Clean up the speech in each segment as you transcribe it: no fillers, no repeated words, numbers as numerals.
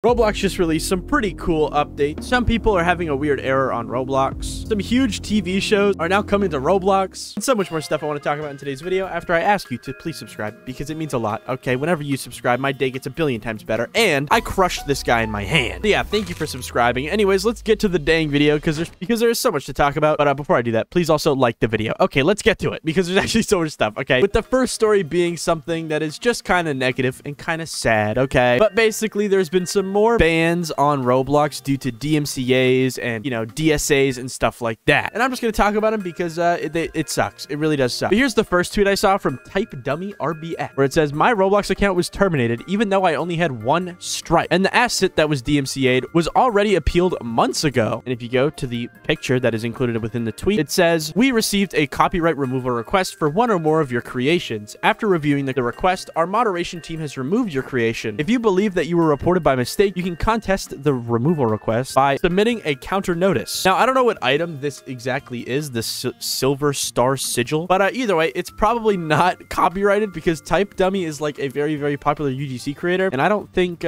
Roblox just released some pretty cool updates. Some people are having a weird error on Roblox. Some huge TV shows are now coming to Roblox. And so much more stuff I want to talk about in today's video after I ask you to please subscribe because it means a lot, okay? Whenever you subscribe, my day gets a billion times better. And I crushed this guy in my hand. So yeah, thank you for subscribing. Anyways, let's get to the dang video because there's so much to talk about. But before I do that, please also like the video. Okay, let's get to it because there's actually so much stuff, okay? With the first story being something that is just kind of negative and kind of sad, okay? But basically, there's been some more bans on Roblox due to DMCAs and, you know, DSAs and stuff like that. And I'm just going to talk about them because it sucks. It really does suck. But here's the first tweet I saw from Type Dummy RBF, where it says, my Roblox account was terminated even though I only had one strike. And the asset that was DMCA'd was already appealed months ago. And if you go to the picture that is included within the tweet, it says, we received a copyright removal request for one or more of your creations. After reviewing the request, our moderation team has removed your creation. If you believe that you were reported by mistake, you can contest the removal request by submitting a counter notice. Now, I don't know what item this exactly is, the silver star sigil, but either way, it's probably not copyrighted because Type Dummy is like a very, very popular UGC creator, and I don't think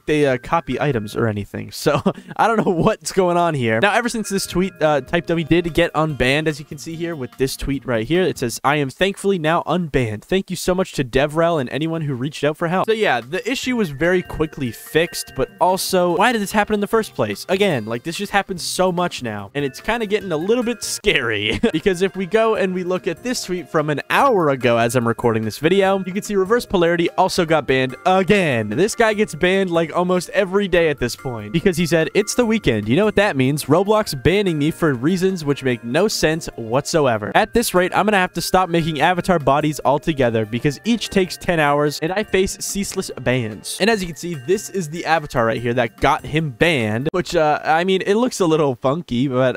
they copy items or anything. So I don't know what's going on here. Now, ever since this tweet, Type Dummy did get unbanned, as you can see here with this tweet right here. It says, I am thankfully now unbanned. Thank you so much to DevRel and anyone who reached out for help. So yeah, the issue was very quickly fixed, but also, why did this happen in the first place? Again, like, this just happens so much now, and it's kind of getting a little bit scary because if we go and we look at this tweet from an hour ago as I'm recording this video, you can see Reverse Polarity also got banned again. This guy gets banned like almost every day at this point because he said, it's the weekend. You know what that means? Roblox banning me for reasons which make no sense whatsoever. At this rate, I'm gonna have to stop making avatar bodies altogether because each takes 10 hours and I face ceaseless bans. And as you can see, this is the avatar right here that got him banned, which I mean, it looks a little funky, but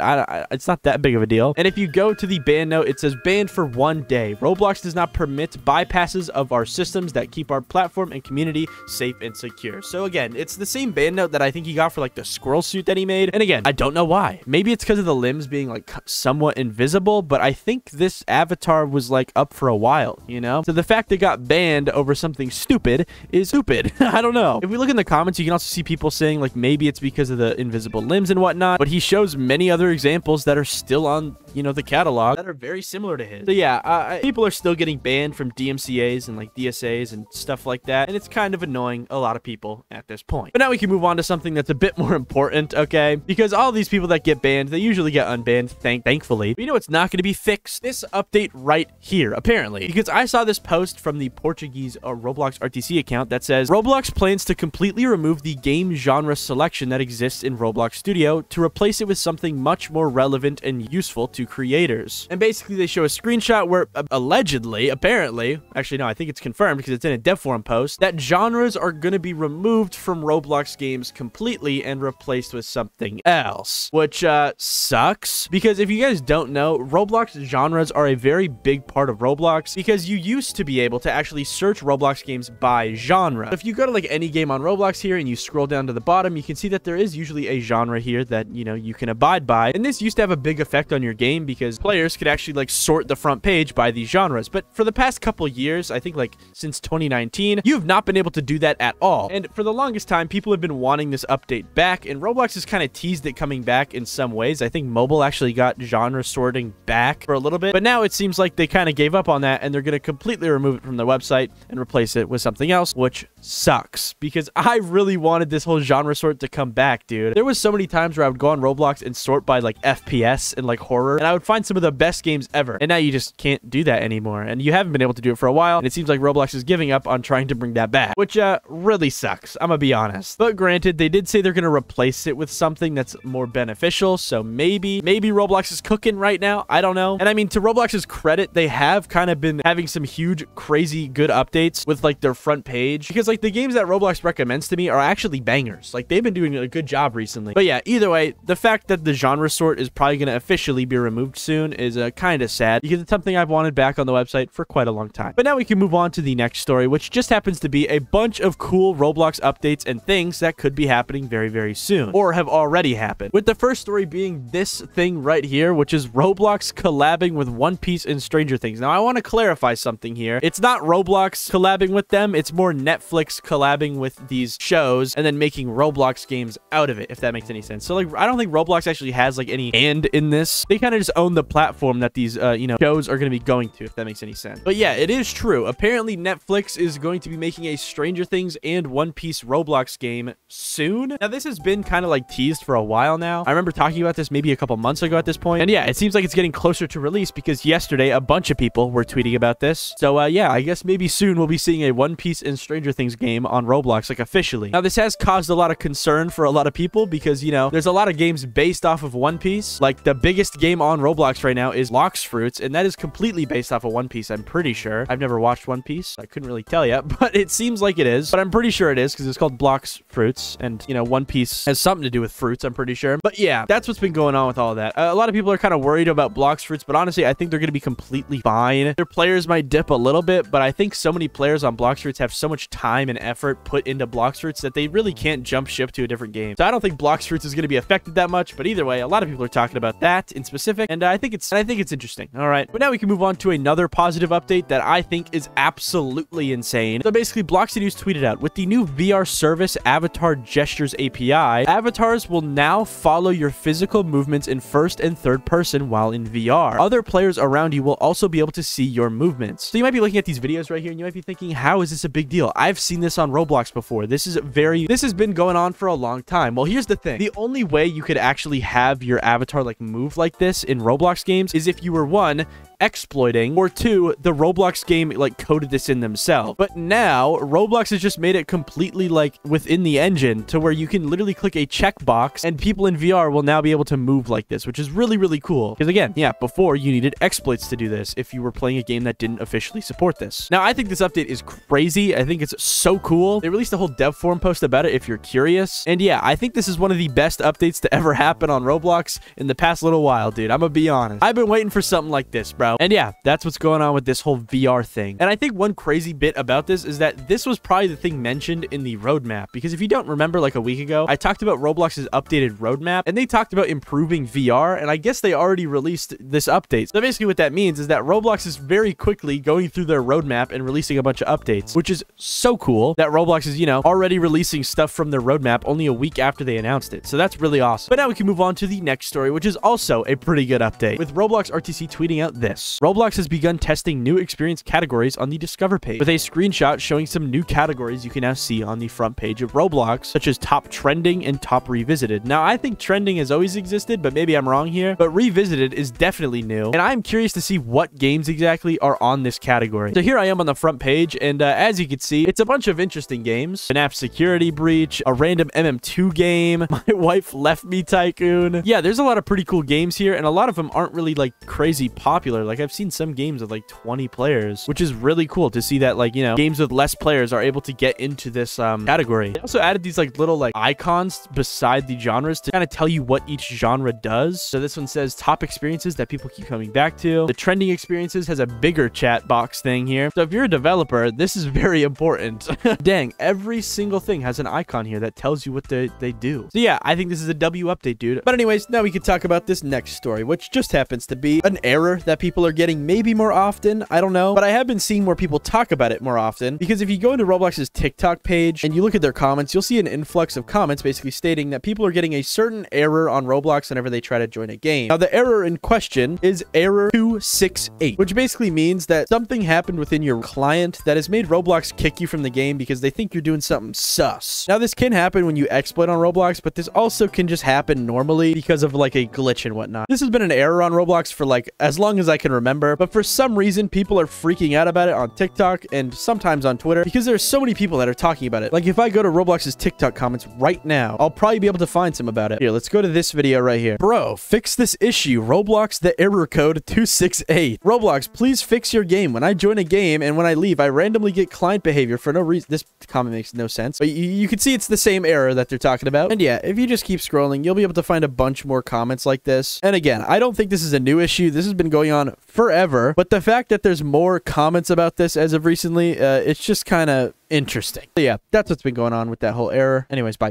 it's not that big of a deal. And if you go to the ban note, it says banned for 1 day. Roblox does not permit bypasses of our systems that keep our platform and community safe and secure. So again, it's the same ban note that I think he got for like the squirrel suit that he made. And again, I don't know why. Maybe it's because of the limbs being like somewhat invisible, but I think this avatar was like up for a while, you know? So the fact it got banned over something stupid is stupid. I don't know. If we look in the comments, you can also see people saying like maybe it's because of the invisible limbs and whatnot, but he shows many other examples that are still on, you know, the catalog that are very similar to his. So yeah, people are still getting banned from DMCAs and like DSAs and stuff like that, and it's kind of annoying a lot of people at this point. But now we can move on to something that's a bit more important, okay? Because all these people that get banned, they usually get unbanned, thankfully. But you know what's not going to be fixed? This update right here, apparently. Because I saw this post from the Portuguese Roblox RTC account that says, Roblox plans to completely remove the game genre selection that exists in Roblox Studio to replace it with something much more relevant and useful to creators. And basically, they show a screenshot where allegedly, apparently, actually, no, I think it's confirmed because it's in a dev forum post, that genres are going to be removed from Roblox games completely and replaced with something else, which sucks because if you guys don't know, Roblox genres are a very big part of Roblox because you used to be able to actually search Roblox games by genre. If you go to like any game on Roblox here and you scroll down to the bottom, you can see that there is usually a genre here that, you know, you can abide by. And this used to have a big effect on your game because players could actually like sort the front page by these genres. But for the past couple years, I think like since 2019, you've not been able to do that at all. And for the longest time, people have been wanting this update back, and Roblox has kind of teased it coming back in some ways. I think mobile actually got genre sorting back for a little bit, but now it seems like they kind of gave up on that and they're going to completely remove it from their website and replace it with something else, which sucks because I really wanted this whole genre sort to come back, dude. There was so many times where I would go on Roblox and sort by like FPS and like horror, and I would find some of the best games ever. And now you just can't do that anymore, and you haven't been able to do it for a while, and it seems like Roblox is giving up on trying to bring that back, which really sucks. I'm gonna be honest. But granted, they did say they're gonna replace it with something that's more beneficial, so maybe Roblox is cooking right now. I don't know. And I mean, to Roblox's credit, they have kind of been having some huge, crazy good updates with like their front page, because like the games that Roblox recommends to me are actually bangers. Like they've been doing a good job recently. But yeah, either way, the fact that the genre sort is probably going to officially be removed soon is kind of sad because it's something I've wanted back on the website for quite a long time. But now we can move on to the next story, which just happens to be a bunch of cool Roblox updates and things that could be happening very, very soon or have already happened. With the first story being this thing right here, which is Roblox collabing with One Piece and Stranger Things. Now, I want to clarify something here. It's not Roblox collabing with them. It's more Netflix collabing with these these shows and then making Roblox games out of it, if that makes any sense. So like, I don't think Roblox actually has like any hand in this. They kind of just own the platform that these, you know, shows are going to be going to, if that makes any sense. But yeah, it is true. Apparently Netflix is going to be making a Stranger Things and One Piece Roblox game soon. Now this has been kind of like teased for a while now. I remember talking about this maybe a couple months ago at this point. And yeah, it seems like it's getting closer to release because yesterday a bunch of people were tweeting about this. So yeah, I guess maybe soon we'll be seeing a One Piece and Stranger Things game on Roblox, like officially. Now this has caused a lot of concern for a lot of people because, you know, there's a lot of games based off of One Piece. Like the biggest game on Roblox right now is Lox Fruits, and that is completely based off of One Piece, I'm pretty sure. I've never watched One Piece. I couldn't really tell you, but it seems like it is. But I'm pretty sure it is because it's called Blox Fruits, and, you know, One Piece has something to do with fruits, I'm pretty sure. But yeah, that's what's been going on with all that. A lot of people are kind of worried about Blox Fruits, but honestly, I think they're going to be completely fine. Their players might dip a little bit, but I think so many players on Blox Fruits have so much time and effort put into Blox Fruits that they really can't jump ship to a different game. So I don't think Blox Fruits is going to be affected that much, but either way, a lot of people are talking about that in specific, and I think it's interesting. All right, but now we can move on to another positive update that I think is absolutely insane. So basically, Bloxy News tweeted out, with the new VR service Avatar Gestures API, avatars will now follow your physical movements in first and third person while in VR. Other players around you will also be able to see your movements. So you might be looking at these videos right here and you might be thinking, how is this a big deal? I've seen this on Roblox before. This has been going on for a long time. Well, here's the thing. The only way you could actually have your avatar like move like this in Roblox games is if you were, one, exploiting, or two, the Roblox game like coded this in themselves. But now Roblox has just made it completely like within the engine to where you can literally click a checkbox and people in VR will now be able to move like this, which is really, really cool. Because again, yeah, before you needed exploits to do this if you were playing a game that didn't officially support this. Now, I think this update is crazy. I think it's so cool. They released a whole dev forum post about it if you're curious. And yeah, I think this is one of the best updates to ever happen on Roblox in the past little while, dude. I'm gonna be honest. I've been waiting for something like this, bro. And yeah, that's what's going on with this whole VR thing. And I think one crazy bit about this is that this was probably the thing mentioned in the roadmap. Because if you don't remember, like a week ago, I talked about Roblox's updated roadmap, and they talked about improving VR, and I guess they already released this update. So basically what that means is that Roblox is very quickly going through their roadmap and releasing a bunch of updates, which is so cool that Roblox is, you know, already releasing stuff from their roadmap only a week after they announced it. So that's really awesome. But now we can move on to the next story, which is also a pretty good update, with Roblox RTC tweeting out this. Roblox has begun testing new experience categories on the Discover page, with a screenshot showing some new categories you can now see on the front page of Roblox, such as Top Trending and Top Revisited. Now, I think Trending has always existed, but maybe I'm wrong here, but Revisited is definitely new, and I'm curious to see what games exactly are on this category. So here I am on the front page, and as you can see, it's a bunch of interesting games. An app security breach, a random MM2 game, My Wife Left Me Tycoon. Yeah, there's a lot of pretty cool games here, and a lot of them aren't really like crazy popular. Like I've seen some games with like 20 players, which is really cool to see that, like, you know, games with less players are able to get into this category. They also added these like little like icons beside the genres to kind of tell you what each genre does. So this one says top experiences that people keep coming back to. The trending experiences has a bigger chat box thing here. So if you're a developer, this is very important. Dang, every single thing has an icon here that tells you what they do. So yeah, I think this is a W update, dude. But anyways, now we can talk about this next story, which just happens to be an error that people are getting maybe more often. I don't know, but I have been seeing more people talk about it more often, because if you go into Roblox's TikTok page and you look at their comments, you'll see an influx of comments basically stating that people are getting a certain error on Roblox whenever they try to join a game. Now, the error in question is error 268, which basically means that something happened within your client that has made Roblox kick you from the game because they think you're doing something sus. Now, this can happen when you exploit on Roblox, but this also can just happen normally because of like a glitch and whatnot. This has been an error on Roblox for like as long as I can remember, but for some reason, people are freaking out about it on TikTok and sometimes on Twitter because there's so many people that are talking about it. Like if I go to Roblox's TikTok comments right now, I'll probably be able to find some about it. Here, let's go to this video right here. Bro, fix this issue. Roblox, the error code 268. Roblox, please fix your game. When I join a game and when I leave, I randomly get client behavior for no reason. This comment makes no sense, but you can see it's the same error that they're talking about. And yeah, if you just keep scrolling, you'll be able to find a bunch more comments like this. And again, I don't think this is a new issue. This has been going on forever, but the fact that there's more comments about this as of recently, it's just kind of interesting. But yeah, that's what's been going on with that whole error. Anyways, bye.